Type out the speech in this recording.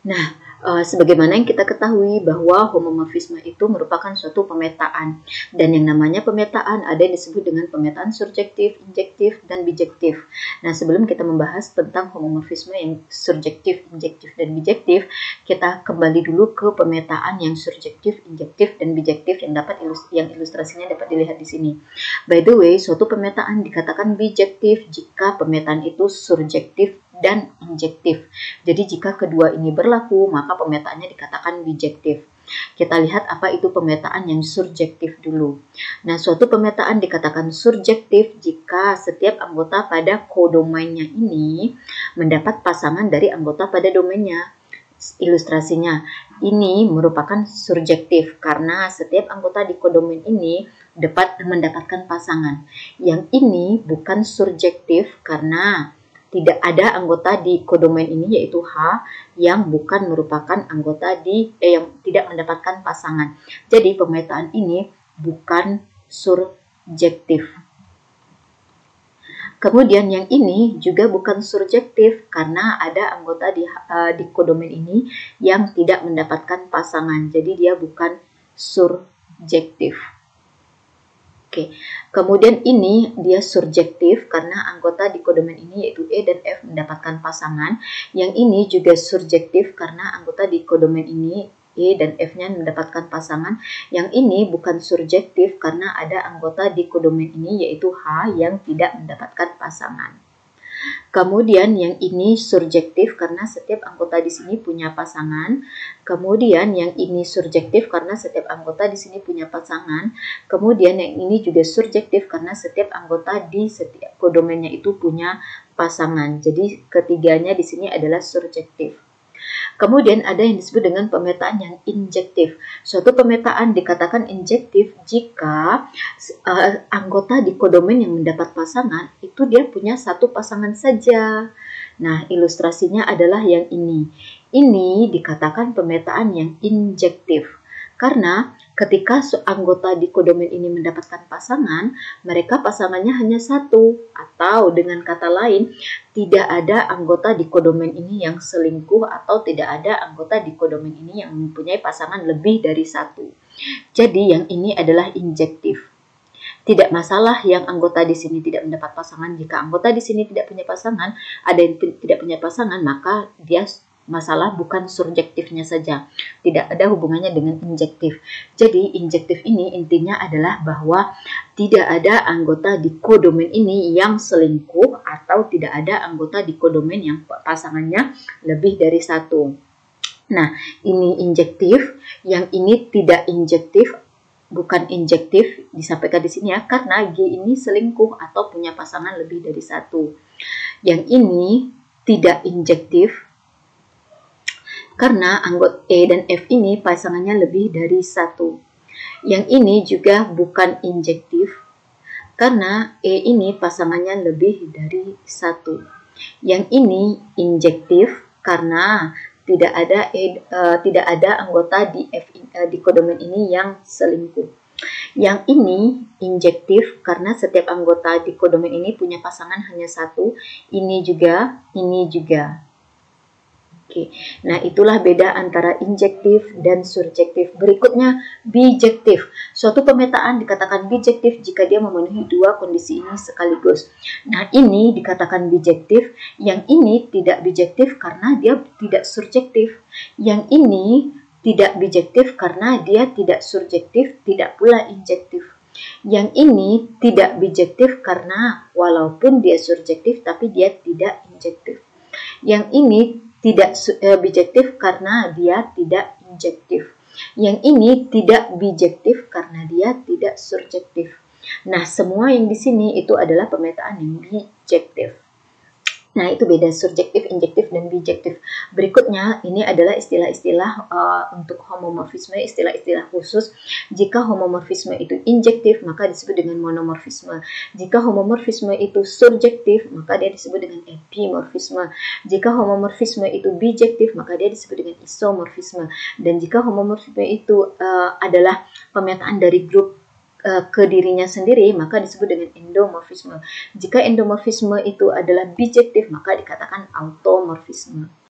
Nah, sebagaimana yang kita ketahui bahwa homomorfisme itu merupakan suatu pemetaan. Dan yang namanya pemetaan ada yang disebut dengan pemetaan surjektif, injektif, dan bijektif. Nah, sebelum kita membahas tentang homomorfisme yang surjektif, injektif, dan bijektif, kita kembali dulu ke pemetaan yang surjektif, injektif, dan bijektif yang ilustrasinya dapat dilihat di sini. By the way, suatu pemetaan dikatakan bijektif jika pemetaan itu surjektif dan injektif. Jadi jika kedua ini berlaku, maka pemetaannya dikatakan bijektif. Kita lihat apa itu pemetaan yang surjektif dulu. Nah, suatu pemetaan dikatakan surjektif jika setiap anggota pada kodomainnya ini mendapat pasangan dari anggota pada domainnya. Ilustrasinya, ini merupakan surjektif karena setiap anggota di kodomain ini dapat mendapatkan pasangan. Yang ini bukan surjektif karena tidak ada anggota di kodomain ini yaitu H yang bukan merupakan anggota yang tidak mendapatkan pasangan. Jadi pemetaan ini bukan surjektif. Kemudian yang ini juga bukan surjektif karena ada anggota di kodomain ini yang tidak mendapatkan pasangan. Jadi dia bukan surjektif. Oke, kemudian ini dia surjektif karena anggota di kodomain ini yaitu E dan F mendapatkan pasangan. Yang ini juga surjektif karena anggota di kodomain ini E dan F-nya mendapatkan pasangan. Yang ini bukan surjektif karena ada anggota di kodomain ini yaitu H yang tidak mendapatkan pasangan. Kemudian yang ini surjektif karena setiap anggota di sini punya pasangan. Kemudian yang ini surjektif karena setiap anggota di sini punya pasangan. Kemudian yang ini juga surjektif karena setiap anggota di setiap kodomainnya itu punya pasangan. Jadi ketiganya di sini adalah surjektif. Kemudian ada yang disebut dengan pemetaan yang injektif. Suatu pemetaan dikatakan injektif jika anggota di kodomain yang mendapat pasangan itu dia punya satu pasangan saja. Nah, ilustrasinya adalah yang ini. Ini dikatakan pemetaan yang injektif. Karena ketika anggota di kodomain ini mendapatkan pasangan, mereka pasangannya hanya satu. Atau dengan kata lain, tidak ada anggota di kodomain ini yang selingkuh atau tidak ada anggota di kodomain ini yang mempunyai pasangan lebih dari satu. Jadi yang ini adalah injektif. Tidak masalah yang anggota di sini tidak mendapat pasangan. Jika anggota di sini tidak punya pasangan, ada yang tidak punya pasangan, maka dia masalah bukan surjektifnya saja. Tidak ada hubungannya dengan injektif. Jadi injektif ini intinya adalah bahwa tidak ada anggota di kodomain ini yang selingkuh atau tidak ada anggota di kodomain yang pasangannya lebih dari satu. Nah, ini injektif, yang ini tidak injektif, bukan injektif, disampaikan di sini ya, karena G ini selingkuh atau punya pasangan lebih dari satu. Yang ini tidak injektif, karena anggota E dan F ini pasangannya lebih dari satu. Yang ini juga bukan injektif, karena E ini pasangannya lebih dari satu. Yang ini injektif, karena tidak ada anggota di kodomain ini yang selingkuh. Yang ini injektif karena setiap anggota di kodomain ini punya pasangan hanya satu. Ini juga, ini juga. Oke, nah itulah beda antara injektif dan surjektif. Berikutnya bijektif. Suatu pemetaan dikatakan bijektif jika dia memenuhi dua kondisi ini sekaligus. Nah ini dikatakan bijektif, yang ini tidak bijektif karena dia tidak surjektif. Yang ini tidak bijektif karena dia tidak surjektif, tidak pula injektif. Yang ini tidak bijektif karena walaupun dia surjektif tapi dia tidak injektif. Yang ini tidak bijektif karena dia tidak injektif. Yang ini tidak bijektif karena dia tidak surjektif. Nah, semua yang di sini itu adalah pemetaan yang bijektif. Nah, itu beda surjektif, injektif, dan bijektif. Berikutnya, ini adalah istilah-istilah untuk homomorfisme, istilah-istilah khusus. Jika homomorfisme itu injektif, maka disebut dengan monomorfisme. Jika homomorfisme itu surjektif, maka dia disebut dengan epimorfisme. Jika homomorfisme itu bijektif, maka dia disebut dengan isomorfisme. Dan jika homomorfisme itu adalah pemetaan dari grup ke dirinya sendiri, maka disebut dengan endomorfisme. Jika endomorfisme itu adalah bijektif, maka dikatakan automorfisme.